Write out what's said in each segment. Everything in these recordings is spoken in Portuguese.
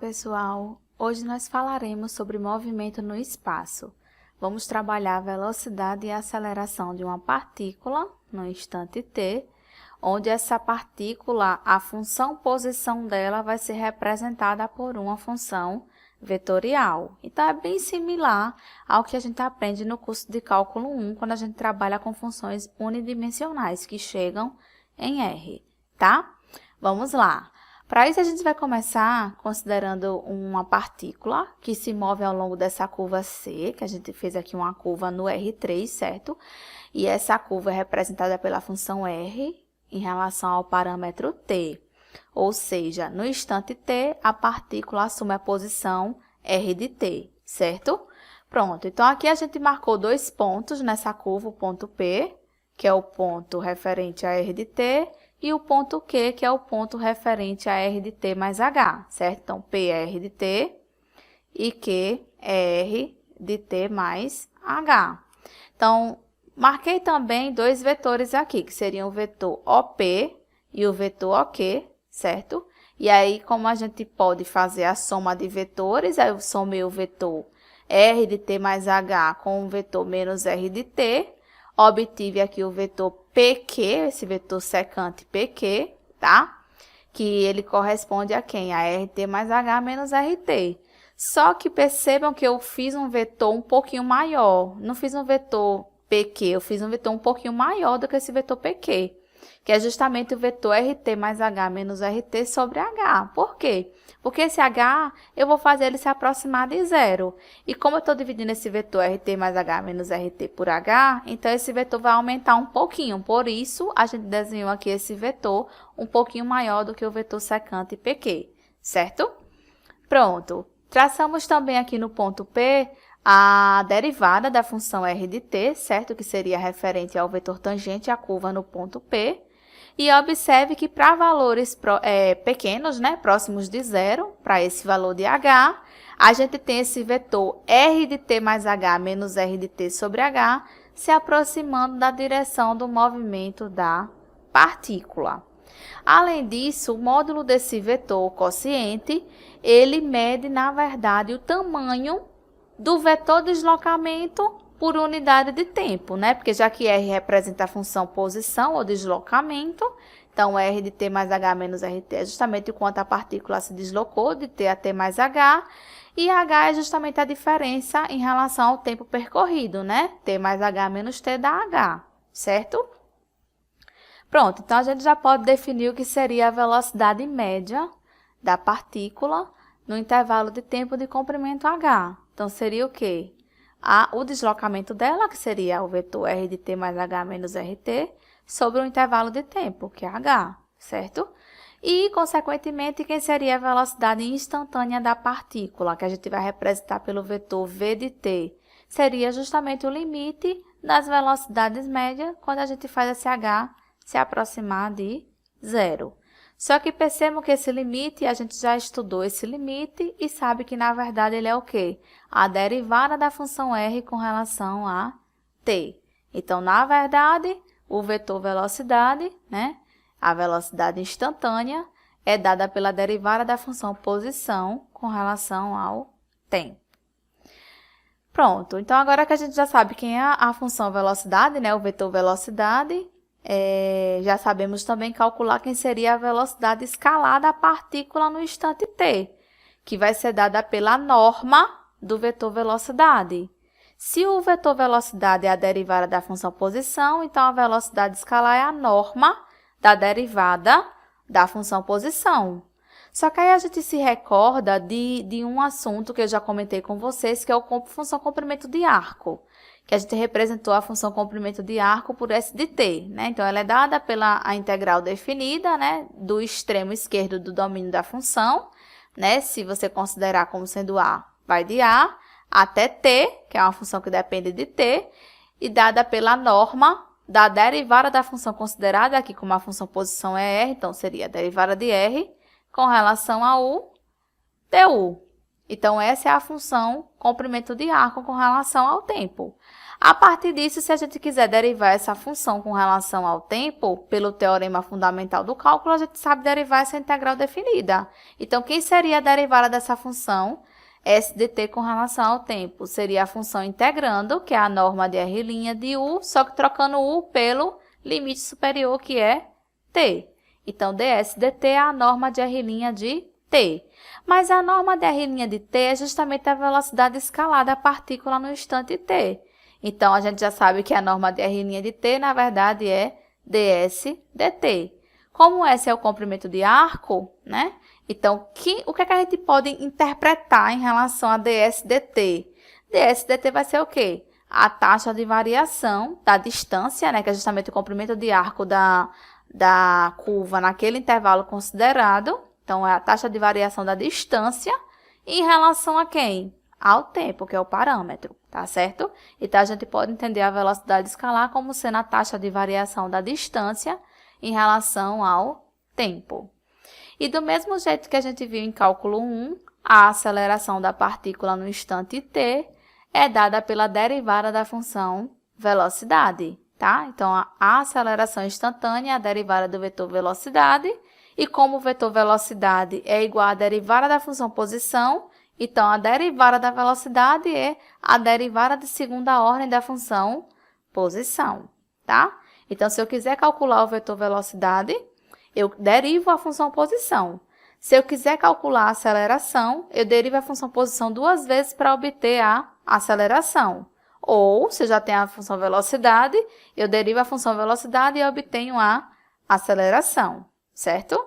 pessoal! Hoje nós falaremos sobre movimento no espaço. Vamos trabalhar a velocidade e a aceleração de uma partícula no instante t, onde essa partícula, a função posição dela vai ser representada por uma função vetorial. Então, é bem similar ao que a gente aprende no curso de cálculo 1, quando a gente trabalha com funções unidimensionais, que chegam em R, tá? Vamos lá! Para isso, a gente vai começar considerando uma partícula que se move ao longo dessa curva C, que a gente fez aqui uma curva no R3, certo? E essa curva é representada pela função R em relação ao parâmetro t. Ou seja, no instante t, a partícula assume a posição R de t, certo? Pronto, então aqui a gente marcou dois pontos nessa curva, o ponto P, que é o ponto referente a R de t, e o ponto Q, que é o ponto referente a R de t mais H, certo? Então, P é R de t e Q é R de t mais H. Então, marquei também dois vetores aqui, que seriam o vetor OP e o vetor OQ, certo? E aí, como a gente pode fazer a soma de vetores, aí eu somei o vetor R de t mais H com o vetor menos R de t, obtive aqui o vetor PQ, esse vetor secante PQ, tá? Que ele corresponde a quem? A RT mais H menos RT. Só que percebam que eu fiz um vetor um pouquinho maior. Não fiz um vetor PQ, eu fiz um vetor um pouquinho maior do que esse vetor PQ, que é justamente o vetor RT mais H menos RT sobre H. Por quê? Porque esse H, eu vou fazer ele se aproximar de zero. E como eu estou dividindo esse vetor RT mais H menos RT por H, então esse vetor vai aumentar um pouquinho. Por isso, a gente desenhou aqui esse vetor um pouquinho maior do que o vetor secante PQ, certo? Pronto. Traçamos também aqui no ponto P a derivada da função R de t, certo? Que seria referente ao vetor tangente à curva no ponto P. E observe que para valores pequenos, né, próximos de zero, para esse valor de H, a gente tem esse vetor R de t mais H menos R de t sobre H se aproximando da direção do movimento da partícula. Além disso, o módulo desse vetor quociente, ele mede, na verdade, o tamanho do vetor deslocamento por unidade de tempo, né? Porque já que R representa a função posição ou deslocamento, então R de t mais H menos RT é justamente o quanto a partícula se deslocou de t a t mais H, e H é justamente a diferença em relação ao tempo percorrido, né? T mais H menos T dá H, certo? Pronto, então a gente já pode definir o que seria a velocidade média da partícula no intervalo de tempo de comprimento H. Então, seria o quê? O deslocamento dela, que seria o vetor R de t mais H menos RT, sobre o intervalo de tempo, que é H, certo? E, consequentemente, quem seria a velocidade instantânea da partícula, que a gente vai representar pelo vetor V de t? Seria justamente o limite das velocidades médias quando a gente faz esse H se aproximar de zero. Só que percebam que esse limite, a gente já estudou esse limite e sabe que, na verdade, ele é o quê? A derivada da função R com relação a t. Então, na verdade, o vetor velocidade, né? A velocidade instantânea, é dada pela derivada da função posição com relação ao tempo. Pronto, então agora que a gente já sabe quem é a função velocidade, né? O vetor velocidade, já sabemos também calcular quem seria a velocidade escalar da partícula no instante t, que vai ser dada pela norma do vetor velocidade. Se o vetor velocidade é a derivada da função posição, então a velocidade escalar é a norma da derivada da função posição. Só que aí a gente se recorda de um assunto que eu já comentei com vocês, que é a função comprimento de arco, que a gente representou a função comprimento de arco por S de t, né? Então, ela é dada pela a integral definida, né, do extremo esquerdo do domínio da função, né? Se você considerar como sendo A, vai de A até t, que é uma função que depende de t, e dada pela norma da derivada da função considerada, aqui como a função posição é R, então seria a derivada de R com relação a U du. Então, essa é a função comprimento de arco com relação ao tempo. A partir disso, se a gente quiser derivar essa função com relação ao tempo, pelo teorema fundamental do cálculo, a gente sabe derivar essa integral definida. Então, quem seria a derivada dessa função? S de t com relação ao tempo. Seria a função integrando, que é a norma de R' de u, só que trocando u pelo limite superior, que é t. Então, ds dt é a norma de R' de t. Mas a norma de R' de t é justamente a velocidade escalar da partícula no instante t. Então, a gente já sabe que a norma de R' de t, na verdade, é ds dt. Como S é o comprimento de arco, né? Então, o que é que a gente pode interpretar em relação a ds dt? Ds dt vai ser o quê? A taxa de variação da distância, né? Que é justamente o comprimento de arco da curva naquele intervalo considerado. Então, é a taxa de variação da distância em relação a quem? Ao tempo, que é o parâmetro, tá certo? Então, a gente pode entender a velocidade escalar como sendo a taxa de variação da distância em relação ao tempo. E do mesmo jeito que a gente viu em cálculo 1, a aceleração da partícula no instante t é dada pela derivada da função velocidade, tá? Então, a aceleração instantânea é a derivada do vetor velocidade, e como o vetor velocidade é igual à derivada da função posição, então, a derivada da velocidade é a derivada de segunda ordem da função posição, tá? Então, se eu quiser calcular o vetor velocidade, eu derivo a função posição. Se eu quiser calcular a aceleração, eu derivo a função posição duas vezes para obter a aceleração. Ou, se eu já tenho a função velocidade, eu derivo a função velocidade e obtenho a aceleração, certo?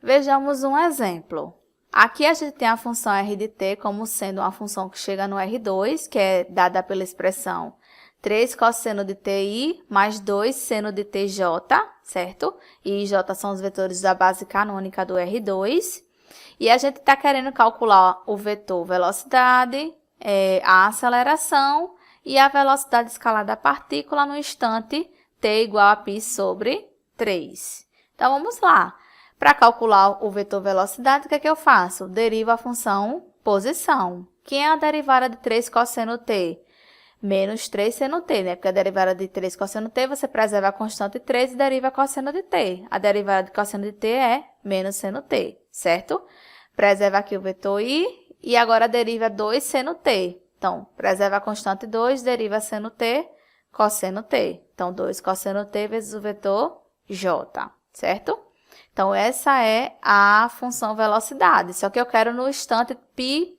Vejamos um exemplo. Aqui a gente tem a função r de t como sendo uma função que chega no R2, que é dada pela expressão 3 cosseno de ti mais 2 seno de tj, certo? E j são os vetores da base canônica do R2. E a gente está querendo calcular o vetor velocidade, a aceleração e a velocidade escalar da partícula no instante t igual a π sobre 3. Então, vamos lá. Para calcular o vetor velocidade, o que é que eu faço? Derivo a função posição. Quem é a derivada de 3 cosseno t? Menos 3 seno t, né? Porque a derivada de 3 cosseno t, você preserva a constante 3 e deriva a cosseno de t. A derivada de cosseno de t é menos seno t, certo? Preserva aqui o vetor i e agora deriva 2 seno t. Então, preserva a constante 2, deriva seno t, cosseno t. Então, 2 cosseno t vezes o vetor j, certo? Então, essa é a função velocidade, só que eu quero no instante π,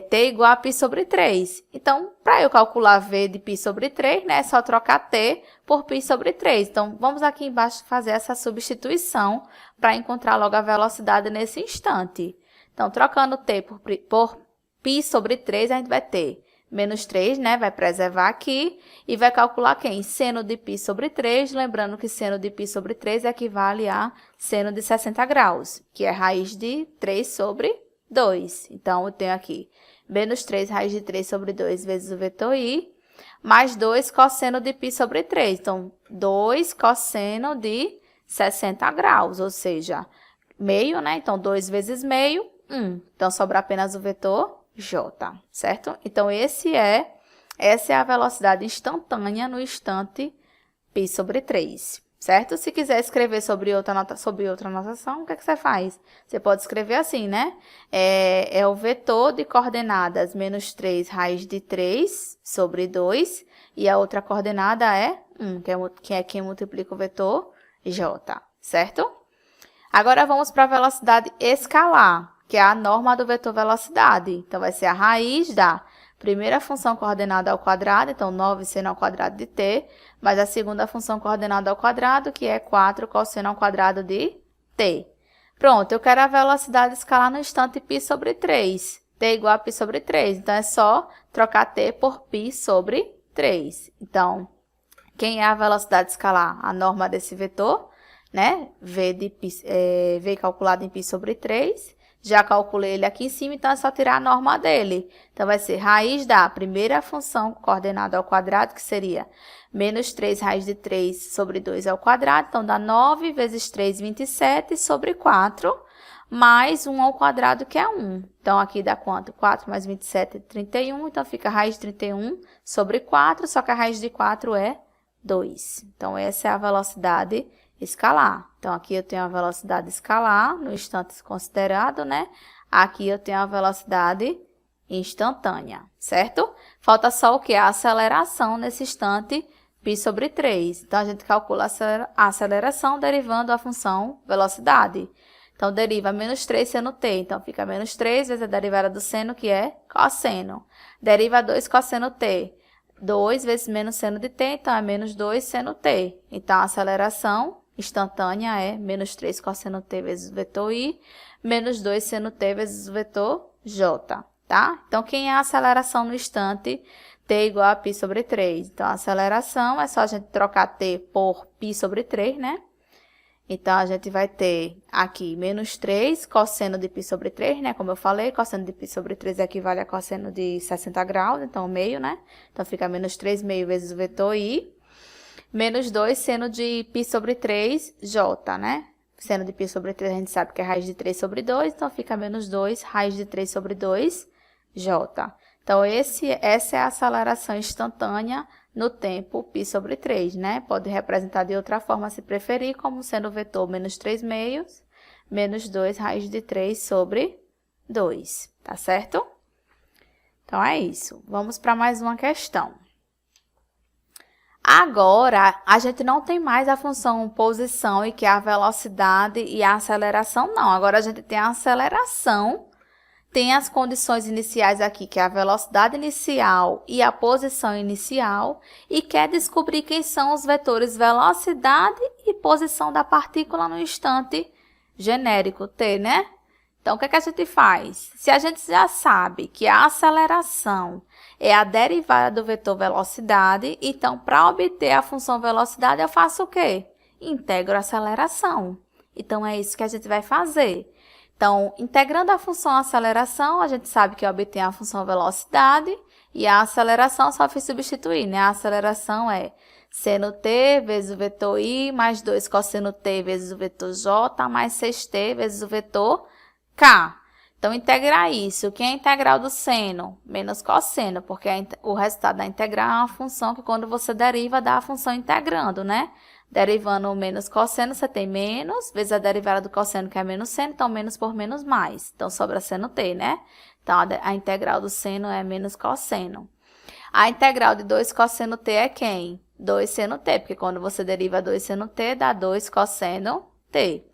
t igual a π sobre 3. Então, para eu calcular v de π sobre 3, né, é só trocar t por π sobre 3. Então, vamos aqui embaixo fazer essa substituição para encontrar logo a velocidade nesse instante. Então, trocando t por π sobre 3, a gente vai ter menos 3, né? Vai preservar aqui e vai calcular quem? Seno de π sobre 3, lembrando que seno de π sobre 3 equivale a seno de 60 graus, que é raiz de 3 sobre 2. Então, eu tenho aqui menos 3 raiz de 3 sobre 2 vezes o vetor i, mais 2 cosseno de π sobre 3. Então, 2 cosseno de 60 graus, ou seja, meio, né? Então, 2 vezes meio, 1. Então, sobra apenas o vetor j, certo? Então, essa é a velocidade instantânea no instante π sobre 3, certo? Se quiser escrever sobre outra notação, o que é que você faz? Você pode escrever assim, né? É o vetor de coordenadas menos 3 raiz de 3 sobre 2, e a outra coordenada é 1, que é quem multiplica o vetor j, certo? Agora, vamos para a velocidade escalar, que é a norma do vetor velocidade. Então, vai ser a raiz da primeira função coordenada ao quadrado, então 9 seno ao quadrado de t, mais a segunda função coordenada ao quadrado, que é 4 cosseno ao quadrado de t. Pronto, eu quero a velocidade escalar no instante π sobre 3. T igual a π sobre 3. Então, é só trocar t por π sobre 3. Então, quem é a velocidade escalar? A norma desse vetor, né? V calculado em π sobre 3. Já calculei ele aqui em cima, então é só tirar a norma dele. Então, vai ser raiz da primeira função coordenada ao quadrado, que seria menos 3 raiz de 3 sobre 2 ao quadrado. Então, dá 9 vezes 3, 27, sobre 4, mais 1 ao quadrado, que é 1. Então, aqui dá quanto? 4 mais 27 é 31, então fica a raiz de 31 sobre 4, só que a raiz de 4 é 2. Então, essa é a velocidade escalar. Então, aqui eu tenho a velocidade escalar, no instante considerado, né? Aqui eu tenho a velocidade instantânea, certo? Falta só o que? A aceleração nesse instante, π sobre 3. Então, a gente calcula a aceleração derivando a função velocidade. Então, deriva menos 3 seno t. Então, fica menos 3 vezes a derivada do seno, que é cosseno. Deriva 2 cosseno t. 2 vezes menos seno de t, então, é menos 2 seno t. Então, a aceleração instantânea é menos 3 cosseno t vezes o vetor i, menos 2 seno t vezes o vetor j, tá? Então, quem é a aceleração no instante? T igual a π sobre 3. Então, a aceleração é só a gente trocar t por π sobre 3, né? Então, a gente vai ter aqui menos 3 cosseno de π sobre 3, né? Como eu falei, cosseno de π sobre 3 equivale a cosseno de 60 graus, então meio, né? Então, fica menos 3 meio vezes o vetor i, menos 2 seno de π sobre 3, j, né? Seno de π sobre 3 a gente sabe que é raiz de 3 sobre 2, então fica menos 2 raiz de 3 sobre 2, j. Então, essa é a aceleração instantânea no tempo π sobre 3, né? Pode representar de outra forma, se preferir, como sendo o vetor menos 3 meios, menos 2 raiz de 3 sobre 2, tá certo? Então, é isso. Vamos para mais uma questão. Agora, a gente não tem mais a função posição, e que é a velocidade e a aceleração, não. Agora, a gente tem a aceleração. Tem as condições iniciais aqui, que é a velocidade inicial e a posição inicial, e quer descobrir quem são os vetores velocidade e posição da partícula no instante genérico t, né? Então, o que é que a gente faz? Se a gente já sabe que a aceleração é a derivada do vetor velocidade, então, para obter a função velocidade, eu faço o quê? Integro a aceleração. Então, é isso que a gente vai fazer. Então, integrando a função aceleração, a gente sabe que eu obtenho a função velocidade, e a aceleração só fiz substituir, né? A aceleração é seno t vezes o vetor i, mais 2 cosseno t vezes o vetor j, mais 6t vezes o vetor k. Então, integrar isso. O que é a integral do seno? Menos cosseno, porque o resultado da integral é uma função que, quando você deriva, dá a função integrando, né? Derivando o menos cosseno, você tem menos, vezes a derivada do cosseno, que é menos seno, então menos por menos mais. Então, sobra seno t, né? Então, a integral do seno é menos cosseno. A integral de 2 cosseno t é quem? 2 seno t, porque quando você deriva 2 seno t, dá 2 cosseno t.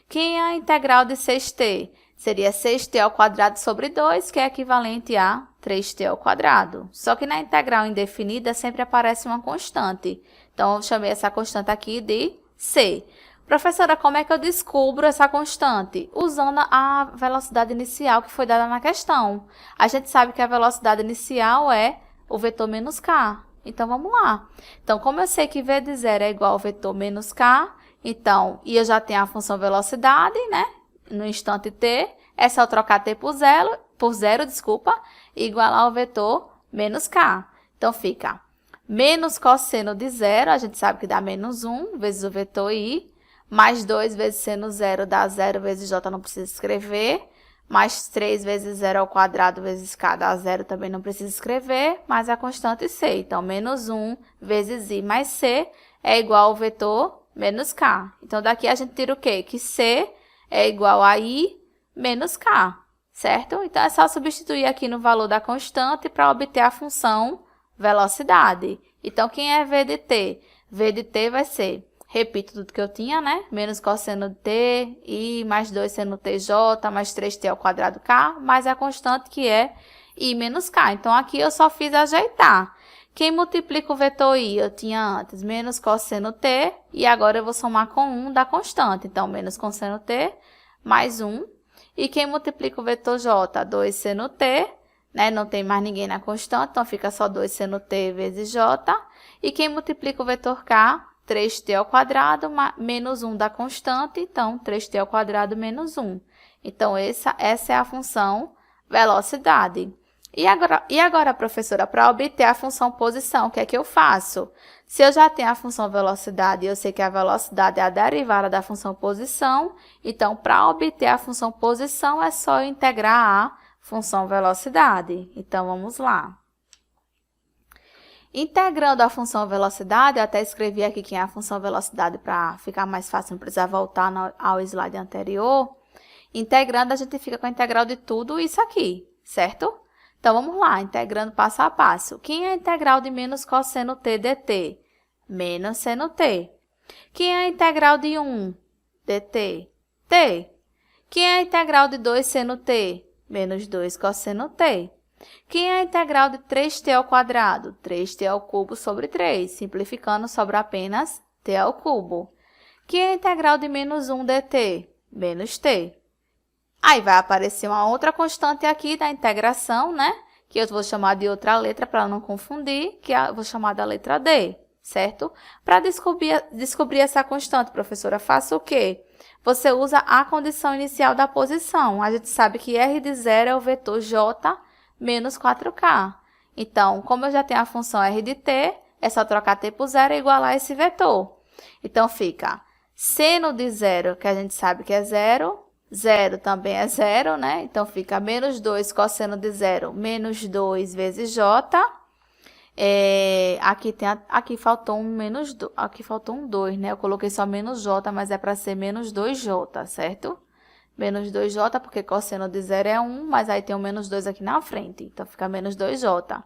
Quem é a integral de 6t? Seria 6t ao quadrado sobre 2, que é equivalente a 3t ao quadrado. Só que na integral indefinida sempre aparece uma constante. Então, eu chamei essa constante aqui de c. Professora, como é que eu descubro essa constante? Usando a velocidade inicial que foi dada na questão. A gente sabe que a velocidade inicial é o vetor menos k. Então, vamos lá. Então, como eu sei que v de 0 é igual ao vetor menos k, então, e eu já tenho a função velocidade, né? No instante t, é só trocar t por zero, igualar ao vetor menos k. Então, fica menos cosseno de 0, a gente sabe que dá menos 1, vezes o vetor i, mais 2 vezes seno 0 dá 0 vezes j, não precisa escrever, mais 3 vezes 0 ao quadrado vezes k dá 0, também não precisa escrever, mais a constante c. Então, menos 1 vezes i mais c é igual ao vetor menos k. Então, daqui a gente tira o quê? Que c é igual a i menos k, certo? Então, é só substituir aqui no valor da constante para obter a função velocidade. Então, quem é v de t? V de t vai ser, repito tudo que eu tinha, né? Menos cosseno de t, i, mais 2 seno tj, mais 3t ao quadrado k, mais a constante que é i menos k. Então, aqui eu só fiz ajeitar. Quem multiplica o vetor i? Eu tinha antes menos cosseno t, e agora eu vou somar com 1 da constante. Então, menos cosseno t, mais 1. E quem multiplica o vetor j? 2 seno t, né? Não tem mais ninguém na constante, então fica só 2 seno t vezes j. E quem multiplica o vetor k? 3t ao quadrado menos 1 da constante, então 3t ao quadrado menos 1. Então, essa é a função velocidade. E agora, professora, para obter a função posição, o que é que eu faço? Se eu já tenho a função velocidade e eu sei que a velocidade é a derivada da função posição, então, para obter a função posição, é só eu integrar a função velocidade. Então, vamos lá. Integrando a função velocidade, eu até escrevi aqui quem é a função velocidade para ficar mais fácil, não precisar voltar ao slide anterior. Integrando, a gente fica com a integral de tudo isso aqui, certo? Então, vamos lá, integrando passo a passo. Quem é a integral de menos cosseno t dt? Menos seno t. Quem é a integral de 1 dt? T. Quem é a integral de 2 seno t? Menos 2 cosseno t. Quem é a integral de 3t ao quadrado? 3t ao cubo sobre 3. Simplificando, sobra apenas t ao cubo. Quem é a integral de menos 1 dt? Menos t. Aí vai aparecer uma outra constante aqui da integração, né? Que eu vou chamar de outra letra para não confundir, que eu vou chamar da letra D, certo? Para descobrir essa constante, professora, faça o quê? Você usa a condição inicial da posição. A gente sabe que R de 0 é o vetor J menos 4K. Então, como eu já tenho a função R de T, é só trocar T por 0 e igualar esse vetor. Então, fica seno de 0, que a gente sabe que é 0, 0 também é 0, né? Então, fica menos 2 cosseno de 0, menos 2 vezes J. Aqui faltou um menos 2, aqui faltou um 2, né? Eu coloquei só menos J, mas é para ser menos 2J, certo? Menos 2J, porque cosseno de 0 é 1, mas aí tem um menos 2 aqui na frente. Então, fica menos 2J.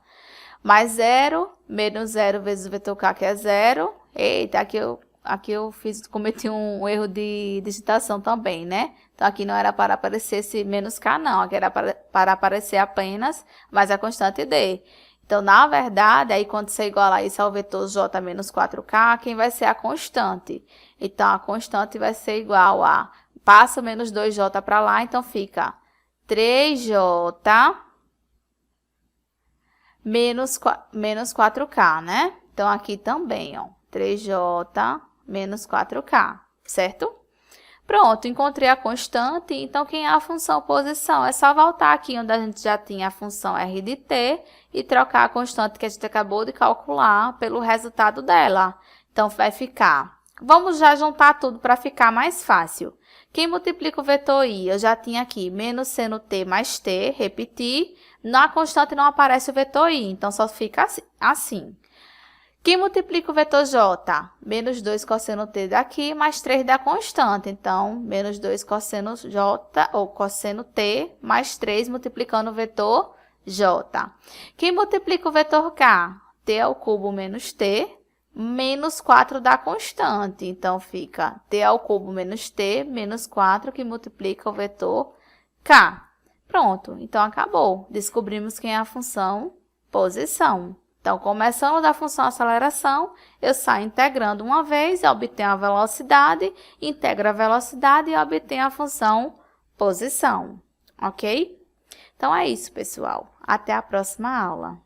Mais 0, menos 0 vezes o vetor K, que é 0. Eita, aqui eu cometi um erro de digitação também, né? Então, aqui não era para aparecer esse menos K, não. Aqui era para aparecer apenas mais a constante D. Então, na verdade, aí quando você igualar isso ao vetor J menos 4K, quem vai ser a constante? Então, a constante vai ser igual a... Passa o menos 2J para lá, então fica 3J menos 4K, né? Então, aqui também, ó. 3J menos 4K, certo? Pronto, encontrei a constante, então quem é a função posição? É só voltar aqui onde a gente já tinha a função R de T e trocar a constante que a gente acabou de calcular pelo resultado dela. Então, vai ficar... Vamos já juntar tudo para ficar mais fácil. Quem multiplica o vetor I? Eu já tinha aqui menos seno t mais t, repetir. Na constante não aparece o vetor I, então só fica assim. Quem multiplica o vetor J? Menos 2 cosseno t daqui, mais 3 da constante. Então, menos 2 cosseno J, ou cosseno t, mais 3 multiplicando o vetor J. Quem multiplica o vetor K? T ao cubo menos t, menos 4 da constante. Então, fica t ao cubo menos t, menos 4, que multiplica o vetor K. Pronto, então acabou. Descobrimos quem é a função posição. Então, começando da função aceleração, eu saio integrando uma vez, obtenho a velocidade, integro a velocidade e obtenho a função posição, ok? Então, é isso, pessoal. Até a próxima aula.